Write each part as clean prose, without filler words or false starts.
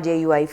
JUIF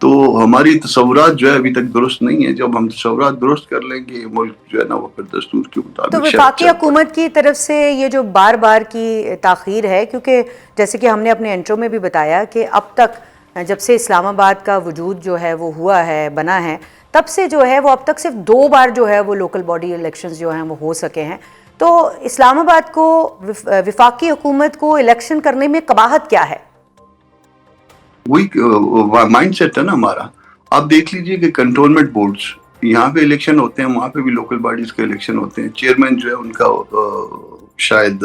تو ہماری تصورات جو ہے ابھی تک درست نہیں ہے. جب ہم تصورات درست کر لیں گے ملک جو ہے نا وہ پھر دستور کے تو مطابق وفاقی حکومت کی طرف سے یہ جو بار بار کی تاخیر ہے، کیونکہ جیسے کہ ہم نے اپنے انٹرو میں بھی بتایا کہ اب تک جب سے اسلام آباد کا وجود جو ہے وہ ہوا ہے، بنا ہے، تب سے جو ہے وہ اب تک صرف 2 بار جو ہے وہ لوکل باڈی الیکشنز جو ہیں وہ ہو سکے ہیں. تو اسلام آباد کو، وفاقی حکومت کو الیکشن کرنے میں قباحت کیا ہے؟ وہی مائنڈ سیٹ ہے نا ہمارا. آپ دیکھ لیجئے کہ کنٹونمنٹ بورڈز یہاں پہ الیکشن ہوتے ہیں، وہاں پہ بھی لوکل باڈیز کے الیکشن ہوتے ہیں. چیئرمین جو ہے ان کا شاید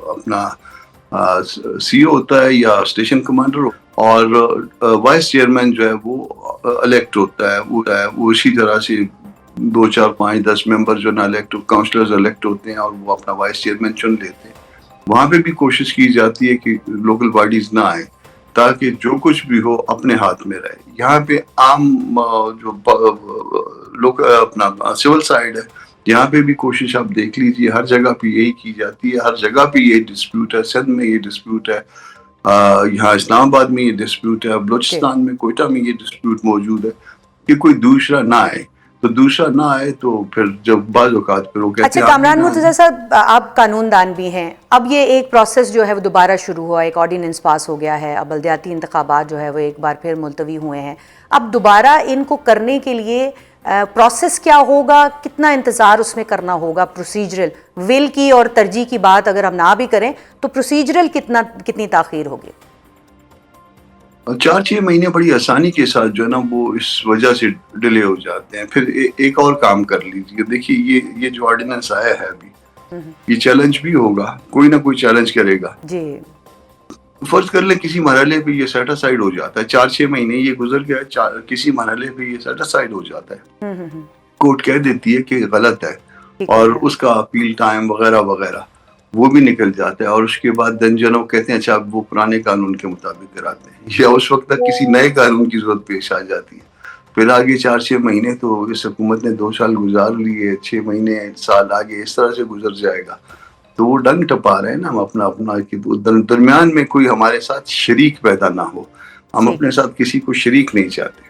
اپنا سی او ہوتا ہے یا اسٹیشن کمانڈر، اور وائس چیئرمین جو ہے وہ الیکٹ ہوتا ہے. وہ اسی طرح سے 2 4 5 10 ممبر جو نا الیکٹ کاؤنسلرز الیکٹ ہوتے ہیں اور وہ اپنا وائس چیئرمین چن لیتے ہیں. وہاں پہ بھی کوشش کی جاتی ہے کہ لوکل باڈیز نہ آئیں تاکہ جو کچھ بھی ہو اپنے ہاتھ میں رہے. یہاں پہ عام جو لوگ اپنا سول سائڈ ہے، یہاں پہ بھی کوشش آپ دیکھ لیجیے ہر جگہ پہ یہی کی جاتی ہے. ہر جگہ پہ یہ ڈسپیوٹ ہے. سندھ میں یہ ڈسپیوٹ ہے، یہاں اسلام آباد میں یہ ڈسپیوٹ ہے، بلوچستان میں، کوئٹہ میں یہ ڈسپیوٹ موجود ہے کہ کوئی دوسرا نہ آئے. تو دوسرا نہ آئے تو پھر جب بعض اوقات پھر وہ کہتے اچھا ہیں کامران مرتضیٰ صاحب، آپ قانون دان بھی ہیں. اب یہ ایک پروسیس جو ہے وہ دوبارہ شروع ہوا، ایک آرڈیننس پاس ہو گیا ہے، اب بلدیاتی انتخابات جو ہے وہ ایک بار پھر ملتوی ہوئے ہیں. اب دوبارہ ان کو کرنے کے لیے پروسیس کیا ہوگا، کتنا انتظار اس میں کرنا ہوگا؟ پروسیجرل ول کی اور ترجیح کی بات اگر ہم نہ بھی کریں تو پروسیجرل کتنی تاخیر ہوگی؟ 4 6 مہینے بڑی آسانی کے ساتھ جو ہے نا وہ اس وجہ سے ڈیلے ہو جاتے ہیں. پھر ایک اور کام کر لیجیے، دیکھیے یہ جو آرڈیننس آیا ہے ابھی، یہ چیلنج بھی ہوگا، کوئی نہ کوئی چیلنج کرے گا. جی فرض کر لیں کسی مرحلے پہ یہ سیٹ اسائیڈ ہو جاتا ہے، 4 6 مہینے یہ گزر گیا، کسی مرحلے پہ یہ سیٹ اسائیڈ ہو جاتا ہے، کورٹ کہہ دیتی ہے کہ غلط ہے، اور اس کا اپیل ٹائم وغیرہ وغیرہ وہ بھی نکل جاتا ہے. اور اس کے بعد دنجنوں کہتے ہیں اچھا اب وہ پرانے قانون کے مطابق کراتے ہیں، یا اس وقت تک کسی نئے قانون کی ضرورت پیش آ جاتی ہے. پھر آگے 4 6 مہینے تو اس حکومت نے 2 سال گزار لیے، 6 مہینے سال آگے اس طرح سے گزر جائے گا. تو وہ ڈنگ ٹپا رہے ہیں نا ہم اپنا کہ درمیان میں کوئی ہمارے ساتھ شریک پیدا نہ ہو. ہم اپنے ساتھ کسی کو شریک نہیں چاہتے.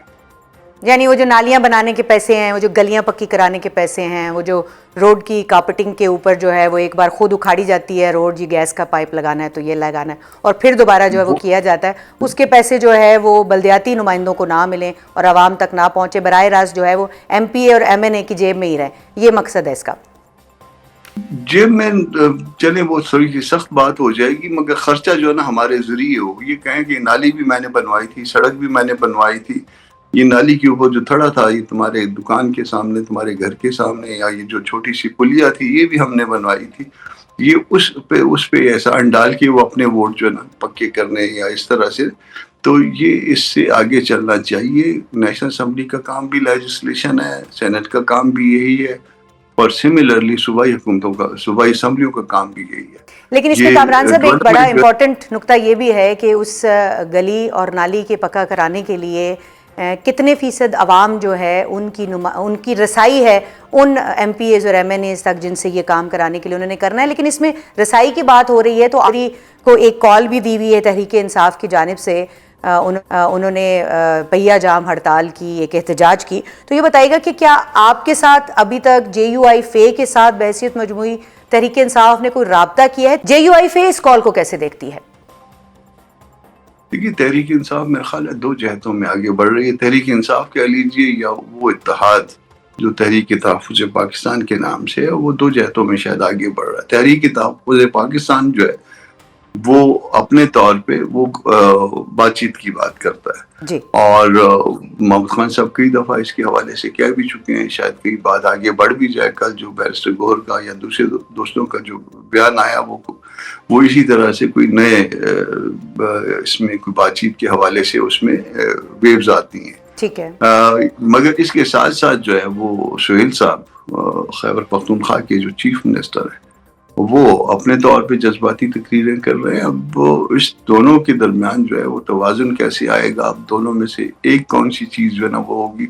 یعنی وہ جو نالیاں بنانے کے پیسے ہیں، وہ جو گلیاں پکی کرانے کے پیسے ہیں، وہ جو روڈ کی کارپیٹنگ کے اوپر جو ہے وہ ایک بار خود اکھاڑی جاتی ہے روڈ، یہ گیس کا پائپ لگانا ہے تو یہ لگانا ہے، اور پھر دوبارہ جو ہے وہ کیا جاتا ہے، اس کے پیسے جو ہے وہ بلدیاتی نمائندوں کو نہ ملیں اور عوام تک نہ پہنچے، براہ راست جو ہے وہ ایم پی اے اور ایم این اے کی جیب میں ہی رہے. یہ مقصد ہے اس کا. جیب میں چلیں وہ تھوڑی سی سخت بات ہو جائے گی، مگر خرچہ جو ہے نا ہمارے ذریعے ہو. یہ کہیں کہ نالی بھی میں نے بنوائی تھی، سڑک بھی میں نے بنوائی تھی، یہ نالی کے اوپر جو تھڑا تھا یہ تمہارے دکان کے سامنے، تمہارے گھر کے سامنے، یا یہ جو چھوٹی سی پلیا تھی یہ بھی ہم نے بنوائی تھی. یہ اس پہ احسان ڈال کے وہ اپنے ووٹ جو ہے نا پکے کرنے یا اس طرح سے. تو یہ اس سے آگے چلنا چاہیے. نیشنل اسمبلی کا کام بھی لیجسلیشن ہے، سینٹ کا کام بھی یہی ہے، اور سملرلی صوبائی حکومتوں کا، صوبائی اسمبلیوں کا کام بھی یہی ہے. لیکن اس میں کامران صاحب ایک بڑا امپورٹنٹ نقطہ یہ بھی ہے کہ اس گلی اور نالی کے پکا کرانے کے لیے کتنے فیصد عوام جو ہے ان کی رسائی ہے ان ایم پی ایز اور ایم این ایز تک جن سے یہ کام کرانے کے لیے انہوں نے کرنا ہے. لیکن اس میں رسائی کی بات ہو رہی ہے تو آری کو ایک کال بھی دی ہوئی ہے تحریک انصاف کی جانب سے، انہوں نے پہیہ جام ہڑتال کی، ایک احتجاج کی. تو یہ بتائیے گا کہ کیا آپ کے ساتھ ابھی تک جے یو آئی فے کے ساتھ بحیثیت مجموعی تحریک انصاف نے کوئی رابطہ کیا ہے؟ جے یو آئی فے اس کال کو کیسے دیکھتی ہے؟ دیکھیے تحریک انصاف میرا خیال ہے 2 جہتوں میں آگے بڑھ رہی ہے. تحریک انصاف کہہ لیجیے یا وہ اتحاد جو تحریک تحفظ پاکستان کے نام سے ہے، وہ 2 جہتوں میں شاید آگے بڑھ رہا ہے. تحریک تحفظ پاکستان جو ہے وہ اپنے طور پہ وہ بات چیت کی بات کرتا ہے جی، اور محمد خان صاحب کئی دفعہ اس کے حوالے سے کہہ بھی چکے ہیں، شاید کئی بات آگے بڑھ بھی جائے. کل جو بیرسٹر گوہر کا یا دوسرے دوستوں کا جو بیان آیا وہ اسی طرح سے کوئی نئے اس میں کوئی بات چیت کے حوالے سے اس میں ویوز آتی ہیں. ٹھیک ہے. مگر اس کے ساتھ ساتھ جو ہے وہ سہیل صاحب خیبر پختونخوا کے جو چیف منسٹر ہیں وہ اپنے طور پہ جذباتی تقریریں کر رہے ہیں. اب اس دونوں کے درمیان جو ہے وہ توازن کیسے آئے گا؟ اب دونوں میں سے ایک کون سی چیز جو ہے نا وہ ہوگی،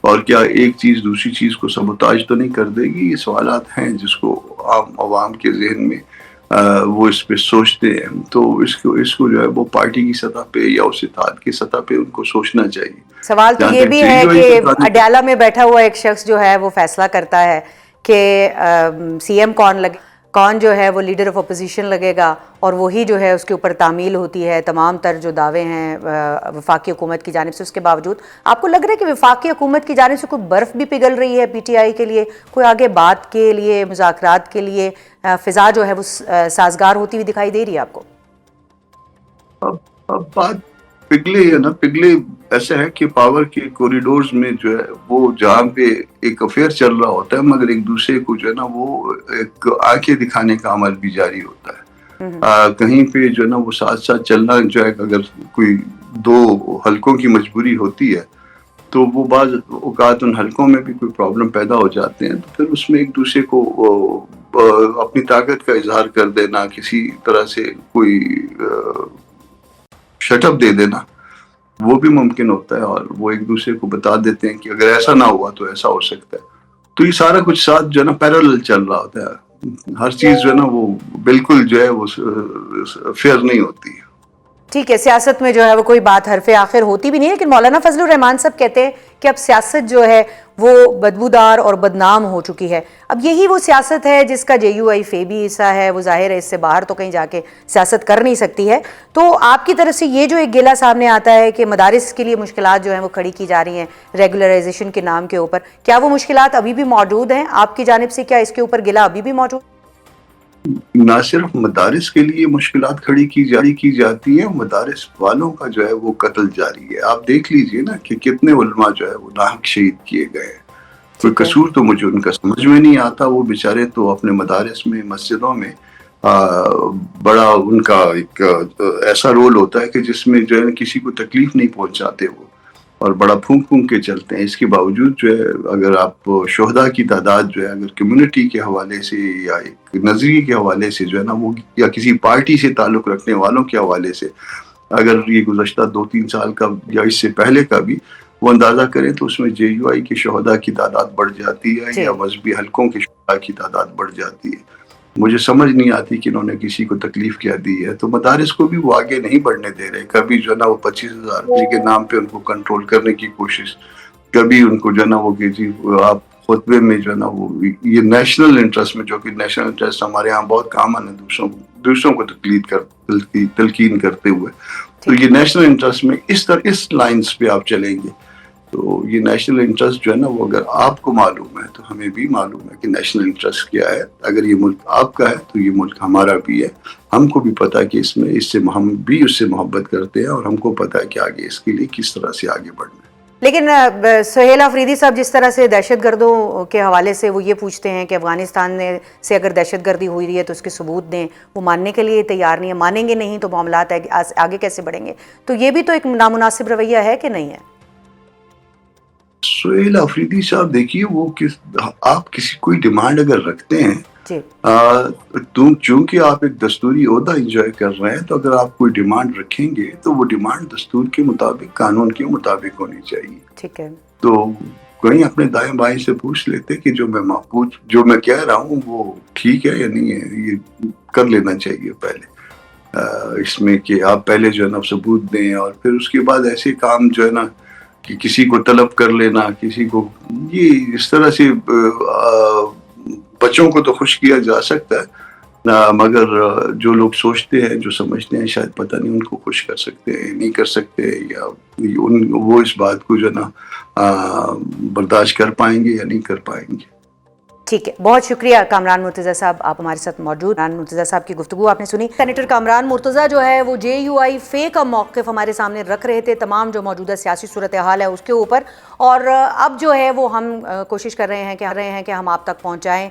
اور کیا ایک چیز دوسری چیز کو سبوتاج تو نہیں کر دے گی؟ یہ سوالات ہیں جس کو عام عوام کے ذہن میں وہ اس پہ سوچتے ہیں. تو اس کو جو ہے وہ پارٹی کی سطح پہ یا اس اتحاد کی سطح پہ ان کو سوچنا چاہیے. سوال تو یہ بھی ہے کہ اڈیالہ میں بیٹھا ہوا ایک شخص جو ہے وہ فیصلہ کرتا ہے کہ سی ایم کون جو ہے وہ لیڈر آف اپوزیشن لگے گا، اور وہی جو ہے اس کے اوپر تعمیل ہوتی ہے تمام تر جو دعوے ہیں وفاقی حکومت کی جانب سے. اس کے باوجود آپ کو لگ رہا ہے کہ وفاقی حکومت کی جانب سے کوئی برف بھی پگھل رہی ہے پی ٹی آئی کے لیے؟ کوئی آگے بات کے لیے، مذاکرات کے لیے فضا جو ہے وہ سازگار ہوتی ہوئی دکھائی دے رہی ہے آپ کو؟ اب بات پگھلے ایسا ہے کہ پاور کے کوریڈورز میں جو ہے وہ جہاں پہ ایک افیئر چل رہا ہوتا ہے مگر ایک دوسرے کو جو ہے نا وہ ایک آنکھیں دکھانے کا عمل بھی جاری ہوتا ہے. کہیں پہ جو ہے نا وہ ساتھ ساتھ چلنا جو ہے، اگر کوئی دو حلقوں کی مجبوری ہوتی ہے تو وہ بعض اوقات ان حلقوں میں بھی کوئی پرابلم پیدا ہو جاتے ہیں، تو پھر اس میں ایک دوسرے کو اپنی طاقت کا اظہار کر دینا، کسی طرح سے کوئی شٹ اپ دے دینا، وہ بھی ممکن ہوتا ہے. اور وہ ایک دوسرے کو بتا دیتے ہیں کہ اگر ایسا نہ ہوا تو ایسا ہو سکتا ہے. تو یہ سارا کچھ ساتھ جو ہے نا پیرالل چل رہا ہوتا ہے. ہر چیز جو ہے نا وہ بالکل جو ہے وہ فیئر نہیں ہوتی ہے. ٹھیک ہے، سیاست میں جو ہے وہ کوئی بات حرف آخر ہوتی بھی نہیں، لیکن مولانا فضل الرحمان صاحب کہتے ہیں کہ اب سیاست جو ہے وہ بدبودار اور بدنام ہو چکی ہے. اب یہی وہ سیاست ہے جس کا جے یو آئی فیبی حصہ ہے، وہ ظاہر ہے اس سے باہر تو کہیں جا کے سیاست کر نہیں سکتی ہے. تو آپ کی طرف سے یہ جو ایک گلہ سامنے آتا ہے کہ مدارس کے لیے مشکلات جو ہیں وہ کھڑی کی جا رہی ہیں ریگولرائزیشن کے نام کے اوپر، کیا وہ مشکلات ابھی بھی موجود ہیں آپ کی جانب سے؟ کیا اس کے اوپر گلہ ابھی بھی موجود؟ نہ صرف مدارس کے لیے مشکلات کھڑی کی جاتی ہیں، مدارس والوں کا جو ہے وہ قتل جاری ہے. آپ دیکھ لیجئے نا کہ کتنے علماء جو ہے وہ ناحق شہید کیے گئے ہیں. کوئی قصور تو مجھے ان کا سمجھ میں نہیں آتا. وہ بیچارے تو اپنے مدارس میں، مسجدوں میں بڑا ان کا ایک ایسا رول ہوتا ہے کہ جس میں جو ہے کسی کو تکلیف نہیں پہنچاتے وہ، اور بڑا پھونک کے چلتے ہیں. اس کے باوجود جو ہے اگر آپ شہداء کی تعداد جو ہے اگر کمیونٹی کے حوالے سے یا ایک نظریے کے حوالے سے جو ہے نا وہ، یا کسی پارٹی سے تعلق رکھنے والوں کے حوالے سے اگر یہ گزشتہ 2-3 سال کا یا اس سے پہلے کا بھی وہ اندازہ کریں تو اس میں جے یو آئی کے شہداء کی تعداد بڑھ جاتی ہے یا مذہبی حلقوں کے شہداء کی تعداد بڑھ جاتی ہے. مجھے سمجھ نہیں آتی کہ انہوں نے کسی کو تکلیف کیا دی ہے. تو مدارس کو بھی وہ آگے نہیں بڑھنے دے رہے. کبھی جو ہے نا وہ 25,000 کے نام پہ ان کو کنٹرول کرنے کی کوشش، کبھی ان کو جو ہے نا وہ کہ جی آپ خطبے میں جو ہے نا وہ یہ نیشنل انٹرسٹ میں، جو کہ نیشنل انٹرسٹ ہمارے ہاں بہت کامن ہے دوسروں کو تلقین کرتے ہوئے، تو یہ نیشنل انٹرسٹ میں اس لائنز پہ آپ چلیں گے تو یہ نیشنل انٹرسٹ جو ہے نا وہ اگر آپ کو معلوم ہے تو ہمیں بھی معلوم ہے کہ نیشنل انٹرسٹ کیا ہے. اگر یہ ملک آپ کا ہے تو یہ ملک ہمارا بھی ہے. ہم کو بھی پتا ہے کہ اس سے ہم بھی اس سے محبت کرتے ہیں، اور ہم کو پتا ہے کہ آگے اس کے لیے کس طرح سے آگے بڑھنا ہے. لیکن سہیل آفریدی صاحب جس طرح سے دہشت گردوں کے حوالے سے وہ یہ پوچھتے ہیں کہ افغانستان سے اگر دہشت گردی ہوئی رہی ہے تو اس کے ثبوت دیں، وہ ماننے کے لیے تیار نہیں ہے. مانیں گے نہیں تو معاملات آگے کیسے بڑھیں گے؟ تو یہ بھی تو ایک نامناسب رویہ ہے کہ نہیں ہے؟ سہیل آفریدی صاحب دیکھیے، وہ آپ کسی کوئی ڈیمانڈ اگر رکھتے ہیں چونکہ آپ ایک دستوری عہدہ انجوائے کر رہے ہیں، تو اگر آپ کوئی ڈیمانڈ رکھیں گے تو وہ ڈیمانڈ دستور کے مطابق، قانون کے مطابق ہونی چاہیے. ٹھیک ہے، تو کہیں اپنے دائیں بائیں سے پوچھ لیتے کہ جو میں کہہ رہا ہوں وہ ٹھیک ہے یا نہیں ہے. یہ کر لینا چاہیے پہلے اس میں کہ آپ پہلے جو ہے نا ثبوت دیں، اور پھر اس کے بعد ایسے کام جو ہے نا کہ کسی کو طلب کر لینا، کسی کو یہ اس طرح سے بچوں کو تو خوش کیا جا سکتا ہے، مگر جو لوگ سوچتے ہیں، جو سمجھتے ہیں، شاید پتہ نہیں ان کو خوش کر سکتے ہیں نہیں کر سکتے، یا وہ اس بات کو جو ہے نا برداشت کر پائیں گے یا نہیں کر پائیں گے. ٹھیک ہے، بہت شکریہ کامران مرتضیٰ صاحب، آپ ہمارے ساتھ موجود. کامران مرتضیٰ صاحب کی گفتگو آپ نے سنی. سینیٹر کامران مرتضیٰ جو ہے وہ جے یو آئی فے کا موقف ہمارے سامنے رکھ رہے تھے تمام جو موجودہ سیاسی صورتحال ہے اس کے اوپر، اور اب جو ہے وہ ہم کوشش کر رہے ہیں کہ ہم آپ تک پہنچائیں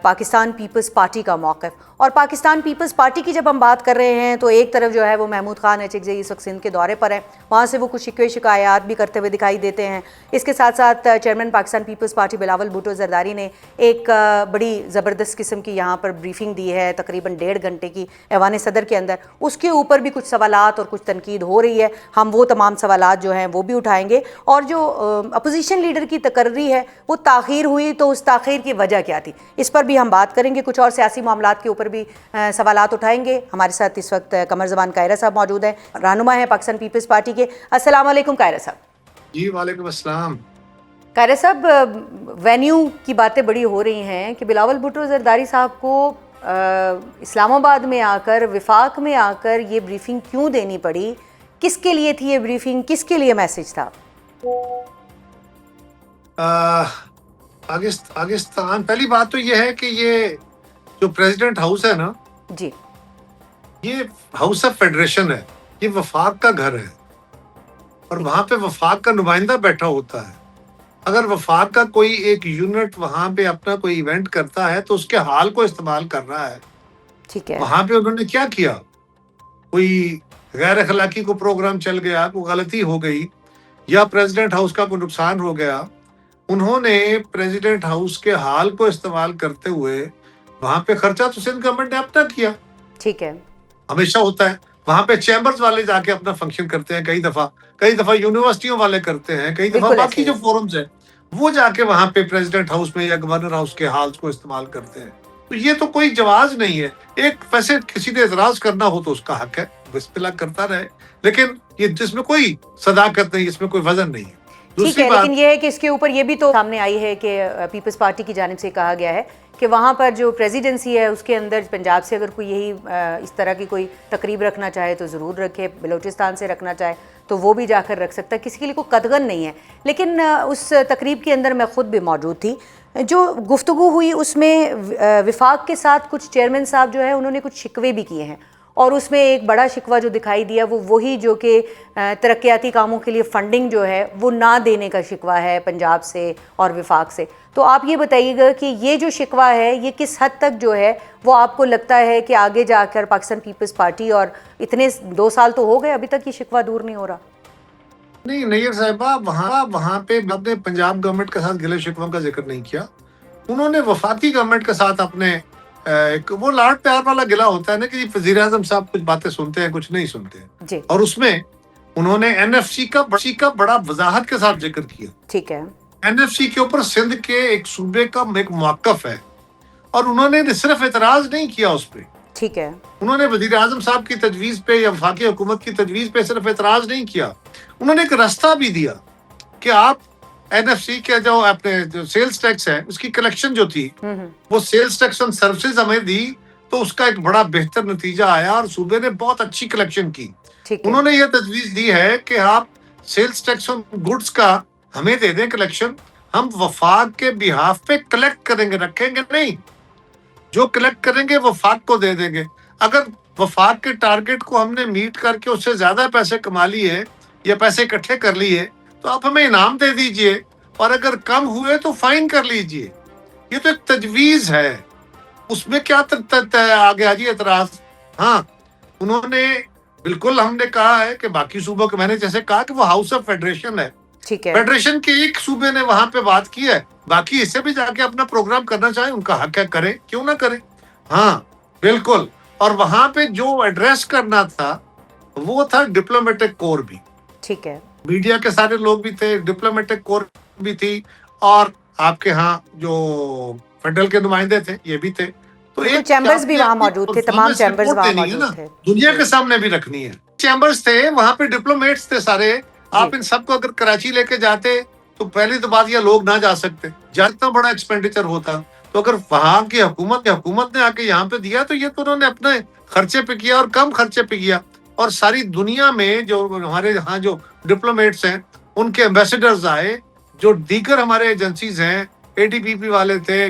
پاکستان پیپلز پارٹی کا موقف. اور پاکستان پیپلز پارٹی کی جب ہم بات کر رہے ہیں تو ایک طرف جو ہے وہ محمود خان HXJ اس وقت سندھ کے دورے پر ہے، وہاں سے وہ کچھ شکایات بھی کرتے ہوئے دکھائی دیتے ہیں. اس کے ساتھ ساتھ چیئرمین پاکستان پیپلز پارٹی بلاول بھٹو زرداری نے ایک بڑی زبردست قسم کی یہاں پر بریفنگ دی ہے، تقریباً 1.5 گھنٹے کی ایوان صدر کے اندر. اس کے اوپر بھی کچھ سوالات اور کچھ تنقید ہو رہی ہے. ہم وہ تمام سوالات جو ہیں وہ بھی اٹھائیں گے. اور جو اپوزیشن لیڈر کی تقرری ہے وہ تاخیر ہوئی، تو اس تاخیر کی وجہ کیا تھی؟ اس پر بھی ہم بات کریں گے، کچھ اور سیاسی معاملات کے اوپر بھی سوالات اٹھائیں گے. ہمارے ساتھ اس وقت قمر زمان قاہرہ صاحب موجود ہیں، رہنما ہیں پاکستان پیپلز پارٹی کے. السلام علیکم قاہرہ صاحب. جی وعلیکم السلام. قاہرہ صاحب، وینیو کی باتیں بڑی ہو رہی ہیں کہ بلاول بھٹو زرداری صاحب کو اسلام آباد میں آ کر، وفاق میں آ کر یہ بریفنگ کیوں دینی پڑی؟ کس کے لیے تھی یہ بریفنگ؟ کس کے لیے میسج تھا؟ پاکستان، پہلی بات تو یہ ہے کہ یہ جو پریزیڈنٹ ہاؤس ہے نا، جی، یہ ہاؤس آف فیڈریشن ہے، یہ وفاق کا گھر ہے اور وہاں پہ وفاق کا نمائندہ بیٹھا ہوتا ہے. اگر وفاق کا کوئی ایک یونٹ وہاں پہ اپنا کوئی ایونٹ کرتا ہے تو اس کے حال کو استعمال کر رہا ہے. ٹھیک ہے. وہاں پہ انہوں نے کیا کیا؟ کوئی غیر اخلاقی کو پروگرام چل گیا، کوئی غلطی ہو گئی یا پریزیڈنٹ ہاؤس کا کوئی نقصان ہو گیا، انہوں نے پریزیڈنٹ ہاؤس کے حال کو استعمال کرتے ہوئے وہاں پہ خرچہ تو سندھ گورنمنٹ نے اپنا کیا. ٹھیک ہے. ہمیشہ ہوتا ہے. وہاں پہ چیمبرز والے جا کے اپنا فنکشن کرتے ہیں، کئی دفعہ یونیورسٹیوں والے کرتے ہیں، کئی دفعہ باقی جو فورمز ہیں وہ جا کے وہاں پہ پریزیڈنٹ ہاؤس میں یا گورنر ہاؤس کے ہالز کو استعمال کرتے ہیں. تو یہ تو کوئی جواز نہیں ہے. ایک ویسے کسی نے اعتراض کرنا ہو تو اس کا حق ہے، بسم اللہ کرتا رہے، لیکن یہ جس میں کوئی صداقت نہیں، اس میں کوئی وزن نہیں ہے. ٹھیک ہے، لیکن یہ ہے کہ اس کے اوپر یہ بھی تو سامنے آئی ہے کہ پیپلز پارٹی کی جانب سے کہا گیا ہے کہ وہاں پر جو پریزیڈنسی ہے اس کے اندر پنجاب سے اگر کوئی یہی اس طرح کی کوئی تقریب رکھنا چاہے تو ضرور رکھے، بلوچستان سے رکھنا چاہے تو وہ بھی جا کر رکھ سکتا ہے، کسی کے لیے کوئی قدغن نہیں ہے. لیکن اس تقریب کے اندر میں خود بھی موجود تھی. جو گفتگو ہوئی اس میں وفاق کے ساتھ کچھ چیئرمین صاحب جو ہے انہوں نے کچھ شکوے بھی کیے ہیں، اور اس میں ایک بڑا شکوہ جو دکھائی دیا وہ وہی جو کہ ترقیاتی کاموں کے لیے فنڈنگ جو ہے وہ نہ دینے کا شکوہ ہے پنجاب سے اور وفاق سے. تو آپ یہ بتائیے گا کہ یہ جو شکوہ ہے یہ کس حد تک جو ہے وہ آپ کو لگتا ہے کہ آگے جا کر پاکستان پیپلز پارٹی، اور اتنے 2 سال تو ہو گئے ابھی تک یہ شکوہ دور نہیں ہو رہا؟ نہیں نیئر صاحبہ، وہاں پہ آپ نے پنجاب گورنمنٹ کے ساتھ گلے شکووں کا ذکر نہیں کیا. انہوں نے وفاقی گورنمنٹ کے ساتھ اپنے ایک وہ لاڈ پیار والا گلا ہوتا ہے نا کہ وزیر اعظم صاحب کچھ باتیں سنتے ہیں کچھ نہیں سنتے ہیں جی. اور اس میں انہوں نے این ایف سی کا بڑا وضاحت کے ساتھ ذکر کیا. ٹھیک ہے. این ایف سی کے اوپر سندھ کے ایک صوبے کا ایک موقف ہے اور انہوں نے صرف اعتراض نہیں کیا اس پہ. ٹھیک ہے. انہوں نے وزیر اعظم صاحب کی تجویز پہ یا وفاقی حکومت کی تجویز پہ صرف اعتراض نہیں کیا، انہوں نے ایک راستہ بھی دیا کہ آپ این ایف سی کے جو اپنے جو سیلز ٹیکس ہے اس کی کلیکشن جو تھی وہ سیلز ٹیکس آن سروسز ہمیں دی تو اس کا ایک بڑا بہتر نتیجہ آیا اور صوبے نے بہت اچھی کلیکشن کی. انہوں نے یہ تجویز دی ہے کہ آپ سیلز ٹیکس آن گڈس کا ہمیں دے دیں کلیکشن، ہم وفاق کے بہاف پہ کلیکٹ کریں گے، رکھیں گے نہیں، جو کلیکٹ کریں گے وفاق کو دے دیں گے. اگر وفاق کے ٹارگٹ کو ہم نے میٹ کر کے اس سے زیادہ پیسے کما لیے یا پیسے اکٹھے کر لیے تو آپ ہمیں انعام دے دیجئے، اور اگر کم ہوئے تو فائن کر لیجئے. یہ تو ایک تجویز ہے، اس میں کیا آگے آجی اعتراض. ہاں انہوں نے بالکل، ہم نے کہا ہے کہ باقی صوبوں کے، میں نے جیسے کہا کہ وہ ہاؤس آف فیڈریشن ہے، فیڈریشن کے ایک صوبے نے وہاں پہ بات کی ہے، باقی اس سے بھی جا کے اپنا پروگرام کرنا چاہیں ان کا حق ہے، کریں، کیوں نہ کریں. ہاں بالکل. اور وہاں پہ جو ایڈریس کرنا تھا وہ تھا ڈپلومیٹک کور بھی. ٹھیک ہے. میڈیا کے سارے لوگ بھی تھے، ڈپلومیٹک کور بھی تھی، اور آپ کے ہاں جو فیڈرل کے نمائندے تھے یہ بھی تھے. تو ایک چیمبرز بھی وہاں موجود تھے، تمام چیمبرز وہاں موجود تھے، دنیا کے سامنے بھی رکھنی ہے. چیمبرز تھے وہاں پہ، ڈپلومیٹس تھے سارے. آپ ان سب کو اگر کراچی لے کے جاتے تو پہلی تو بات یہ لوگ نہ جا سکتے، جتنا بڑا ایکسپینڈیچر ہوتا. تو اگر وہاں کی حکومت نے آ کے یہاں پہ دیا تو یہ تو انہوں نے اپنے خرچے پہ کیا اور کم خرچے پہ کیا. اور ساری دنیا میں جو ہمارے ہاں جو ڈپلومیٹس ہیں ان کے ایمبیسڈرز آئے، جو دیگر ہمارے ایجنسیز ہیں، اے ڈی پی پی والے تھے،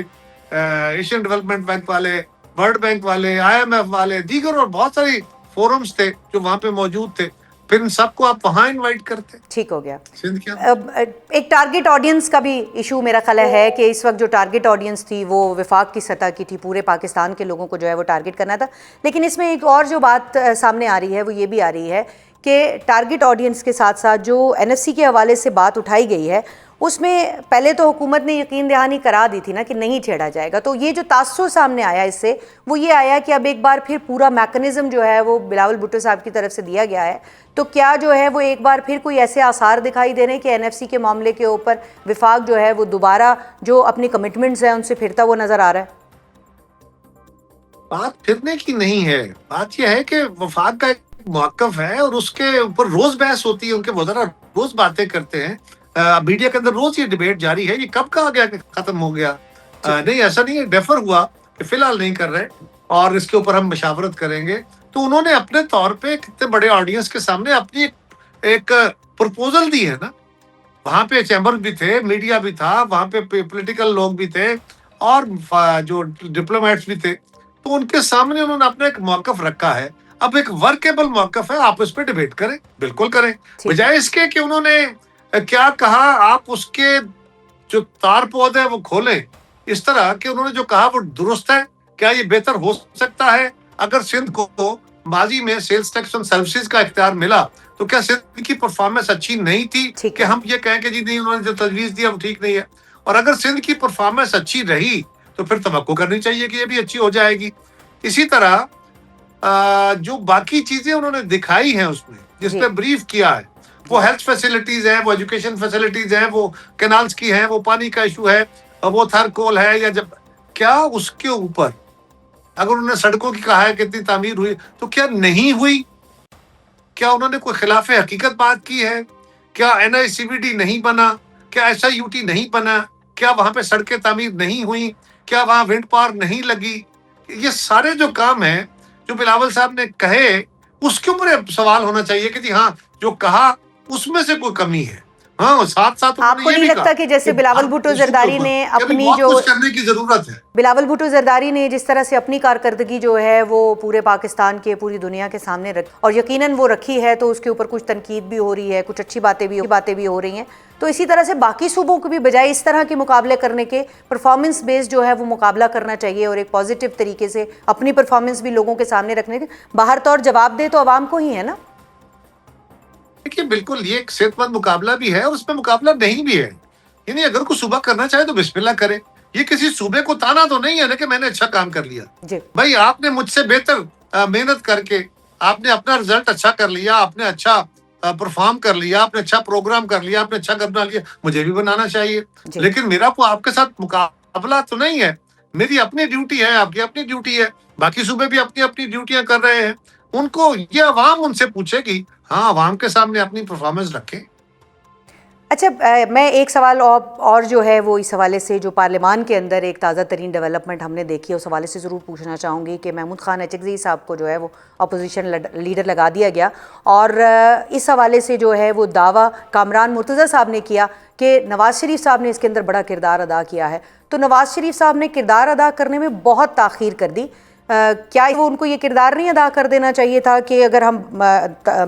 ایشین ڈیولپمنٹ بینک والے، ورلڈ بینک والے، آئی ایم ایف والے، دیگر اور بہت ساری فورمز تھے جو وہاں پہ موجود تھے. پھر ان سب کو آپ وہاں انوائٹ کرتے. ٹھیک ہو گیا. ایک ٹارگٹ آڈینس کا بھی ایشو میرا خیال ہے کہ اس وقت جو ٹارگٹ آڈینس تھی وہ وفاق کی سطح کی تھی، پورے پاکستان کے لوگوں کو جو ہے وہ ٹارگٹ کرنا تھا. لیکن اس میں ایک اور جو بات سامنے آ رہی ہے وہ یہ بھی آ رہی ہے کہ ٹارگٹ آڈینس کے ساتھ ساتھ جو این ایف سی کے حوالے سے بات اٹھائی گئی ہے اس میں پہلے تو حکومت نے یقین دہانی کرا دی تھی نا کہ نہیں چھیڑا جائے گا. تو یہ جو تاثر سامنے آیا اس سے وہ یہ آیا کہ اب ایک بار پھر پورا میکنزم جو ہے وہ بلاول بھٹو صاحب کی طرف سے دیا گیا ہے. تو کیا جو ہے وہ ایک بار پھر کوئی ایسے آثار دکھائی دے رہے ہیں کہ این ایف سی کے معاملے کے اوپر وفاق جو ہے وہ دوبارہ جو اپنی کمٹمنٹس ہیں ان سے پھرتا وہ نظر آ رہا ہے؟ بات پھرنے کی نہیں ہے، بات یہ ہے کہ وفاق کا ایک موقف ہے اور اس کے اوپر روز بحث ہوتی ہے، ان کے وزراء روز باتیں کرتے ہیں، میڈیا کے اندر روز یہ ڈیبیٹ جاری ہے. یہ کب کہا گیا کہ ختم ہو گیا؟ نہیں، ایسا نہیں ہے، ڈیفر ہوا کہ فی الحال نہیں کر رہے اور اس کے اوپر ہم مشاورت کریں گے. تو انہوں نے اپنے طور پہ کتنے بڑے آڈینس کے سامنے اپنی ایک پرپوزل دی ہے نا. وہاں پہ چیمبر بھی تھے، میڈیا بھی تھا، وہاں پہ پولیٹیکل لوگ بھی تھے اور جو ڈپلومیٹس بھی تھے. تو ان کے سامنے انہوں نے اپنا ایک موقف رکھا ہے. اب ایک ورکیبل موقف ہے، آپ اس پہ ڈیبیٹ کریں، بالکل کریں. بجائے اس کے کہ انہوں نے کیا کہا، آپ اس کے جو تار پود ہے وہ کھولیں اس طرح کہ انہوں نے جو کہا وہ درست ہے. کیا یہ بہتر ہو سکتا ہے؟ اگر سندھ کو ماضی میں سیلز ٹیکس اور سروسز کا اختیار ملا تو کیا سندھ کی پرفارمنس اچھی نہیں تھی کہ ہم یہ کہیں کہ جی نہیں، انہوں نے جو تجویز دیا وہ ٹھیک نہیں ہے؟ اور اگر سندھ کی پرفارمنس اچھی رہی تو پھر توقع کرنی چاہیے کہ یہ بھی اچھی ہو جائے گی. اسی طرح جو باقی چیزیں انہوں نے دکھائی ہیں اس میں جس پہ بریف کیا ہے، وہ ہیلتھ فیسلٹیز ہیں، وہ ایجوکیشن فیسلٹیز ہیں، وہ کینالز کی ہیں، وہ پانی کا ایشو ہے، وہ تھر کول ہے، یا جب کیا اس کے اوپر اگر انہوں نے سڑکوں کی کہا ہے کہ اتنی تعمیر ہوئی تو کیا نہیں ہوئی؟ کیا انہوں نے کوئی خلاف حقیقت بات کی ہے؟ کیا این آئی سی وی ڈی نہیں بنا؟ کیا ایس آئی یو ٹی نہیں بنا؟ کیا وہاں پہ سڑکیں تعمیر نہیں ہوئی؟ کیا وہاں ونڈ پاور نہیں لگی؟ یہ سارے جو کام ہیں جو بلاول صاحب نے کہے اس کے اوپر سوال ہونا چاہیے کہ جی ہاں جو کہا اس میں سے کوئی کمی ہے. ہاں، ساتھ ساتھ آپ کو نہیں لگتا کہ جیسے بلاول بھٹو زرداری نے اپنی جو کرنے کی ضرورت ہے، بلاول بھٹو زرداری نے جس طرح سے اپنی کارکردگی جو ہے وہ پورے پاکستان کے پوری دنیا کے سامنے رکھی اور یقیناً وہ رکھی ہے، تو اس کے اوپر کچھ تنقید بھی ہو رہی ہے، کچھ اچھی باتیں بھی ہو رہی ہیں، تو اسی طرح سے باقی صوبوں کو بھی بجائے اس طرح کے مقابلے کرنے کے پرفارمنس بیس جو ہے وہ مقابلہ کرنا چاہیے اور ایک پازیٹیو طریقے سے اپنی پرفارمنس بھی لوگوں کے سامنے رکھنے کے باہر طور جواب دے تو عوام کو ہی ہے نا. دیکھیے بالکل یہ ایک صحت مند مقابلہ بھی ہے اور اس میں مقابلہ نہیں بھی ہے. یعنی اگر کوئی صوبہ کرنا چاہے تو بسم اللہ کرے. یہ کسی صوبے کو تانا تو نہیں ہے نا کہ میں نے اچھا کام کر لیا. بھائی آپ نے مجھ سے بہتر محنت کر کے آپ نے اپنا رزلٹ اچھا کر لیا، آپ نے اچھا پرفارم کر لیا، آپ نے اچھا پروگرام کر لیا، آپ نے اچھا بنا لیا، مجھے بھی بنانا چاہیے. لیکن میرا کو آپ کے ساتھ مقابلہ تو نہیں ہے. میری اپنی ڈیوٹی ہے، آپ کی اپنی ڈیوٹی ہے، باقی صوبے بھی اپنی اپنی ڈیوٹیاں کر رہے ہیں. ان کو یہ عوام ان سے پوچھے گی. ہاں، عوام کے سامنے اپنی پرفارمنس رکھیں. اچھا، میں ایک سوال اور جو ہے وہ اس حوالے سے جو پارلیمان کے اندر ایک تازہ ترین ڈیولپمنٹ ہم نے دیکھی ہے اس حوالے سے ضرور پوچھنا چاہوں گی کہ محمود خان اچکزئی صاحب کو جو ہے وہ اپوزیشن لیڈر لگا دیا گیا، اور اس حوالے سے جو ہے وہ دعویٰ کامران مرتضیٰ صاحب نے کیا کہ نواز شریف صاحب نے اس کے اندر بڑا کردار ادا کیا ہے. تو نواز شریف صاحب نے کردار ادا کرنے میں بہت تاخیر کر دی. کیا وہ ان کو یہ کردار نہیں ادا کر دینا چاہیے تھا کہ اگر ہم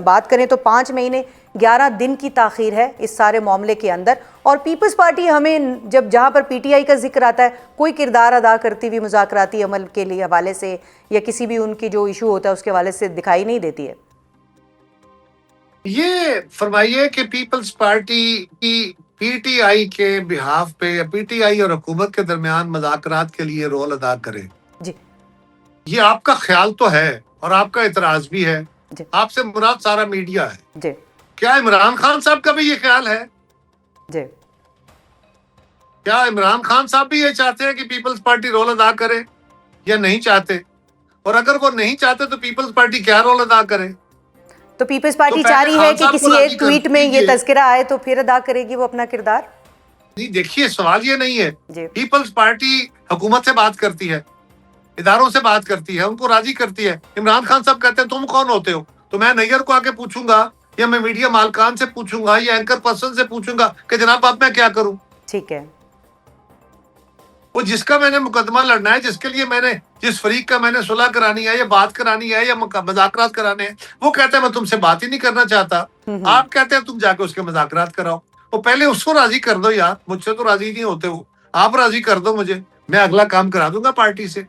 بات کریں تو 5 مہینے 11 دن کی تاخیر ہے اس سارے معاملے کے اندر، اور پیپلز پارٹی ہمیں جہاں پر پی ٹی آئی کا ذکر آتا ہے کوئی کردار ادا کرتی ہوئی مذاکراتی عمل کے لیے حوالے سے یا کسی بھی ان کی جو ایشو ہوتا ہے اس کے حوالے سے دکھائی نہیں دیتی ہے. یہ فرمائیے کہ پیپلز پارٹی کی پی ٹی آئی کے بہاف پہ یا پی ٹی آئی اور حکومت کے درمیان مذاکرات کے لیے رول ادا کرے. جی، یہ آپ کا خیال تو ہے اور آپ کا اعتراض بھی ہے. آپ سے مراد سارا میڈیا ہے. جی، کیا عمران خان صاحب کا بھی یہ خیال ہے؟ جی، کیا عمران خان صاحب بھی یہ چاہتے ہیں کہ پیپلز پارٹی رول ادا کرے یا نہیں چاہتے؟ اور اگر وہ نہیں چاہتے تو پیپلز پارٹی کیا رول ادا کرے؟ تو پیپلز پارٹی چاہ رہی ہے کہ کسی ایک ٹویٹ میں یہ تذکرہ آئے تو پھر ادا کرے گی وہ اپنا کردار. نہیں، دیکھیے سوال یہ نہیں ہے. جی، پیپلز پارٹی حکومت سے بات کرتی ہے، اداروں سے بات کرتی ہے، ان کو راضی کرتی ہے. عمران خان صاحب کہتے ہیں تم کون ہوتے ہو؟ تو میں نیئر کو آ کے پوچھوں گا یا میں میڈیا مالکان سے پوچھوں گا یا اینکر پرسن سے پوچھوں گا کہ جناب اب میں کیا کروں؟ ٹھیک ہے. وہ جس کا میں نے مقدمہ لڑنا ہے، جس کے لیے میں نے جس فریق کا میں نے صلح کرانی ہے یا بات کرانی ہے یا مذاکرات کرانے ہیں، وہ کہتا ہے میں تم سے بات ہی نہیں کرنا چاہتا. آپ کہتے ہیں تم جا کے اس کے مذاکرات کراؤ. وہ پہلے اس کو راضی کر دو یار. مجھ سے تو راضی نہیں ہوتے، وہ آپ راضی کر دو مجھے، میں اگلا کام کرا دوں گا پارٹی سے.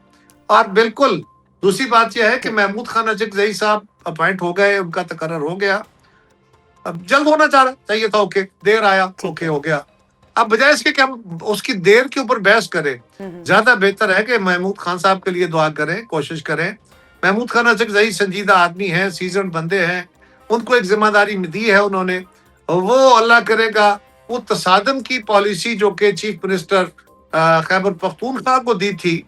اور بالکل دوسری بات یہ ہے کہ محمود خان اچکزئی صاحب اپوائنٹ ہو گئے، ان کا تقرر ہو گیا. اب جلد ہونا چاہیے تھا، اوکے، دیر آیا، اوکے ہو گیا. اب بجائے اس کے کہ ہم اس کی دیر کے اوپر بحث کریں، زیادہ بہتر ہے کہ محمود خان صاحب کے لیے دعا کریں، کوشش کریں. محمود خان اچکزئی سنجیدہ آدمی ہیں، سیزنڈ بندے ہیں، ان کو ایک ذمہ داری دی ہے انہوں نے. وہ اللہ کرے گا وہ تصادم کی پالیسی جو کہ چیف منسٹر خیبر پختونخوا کو دی تھی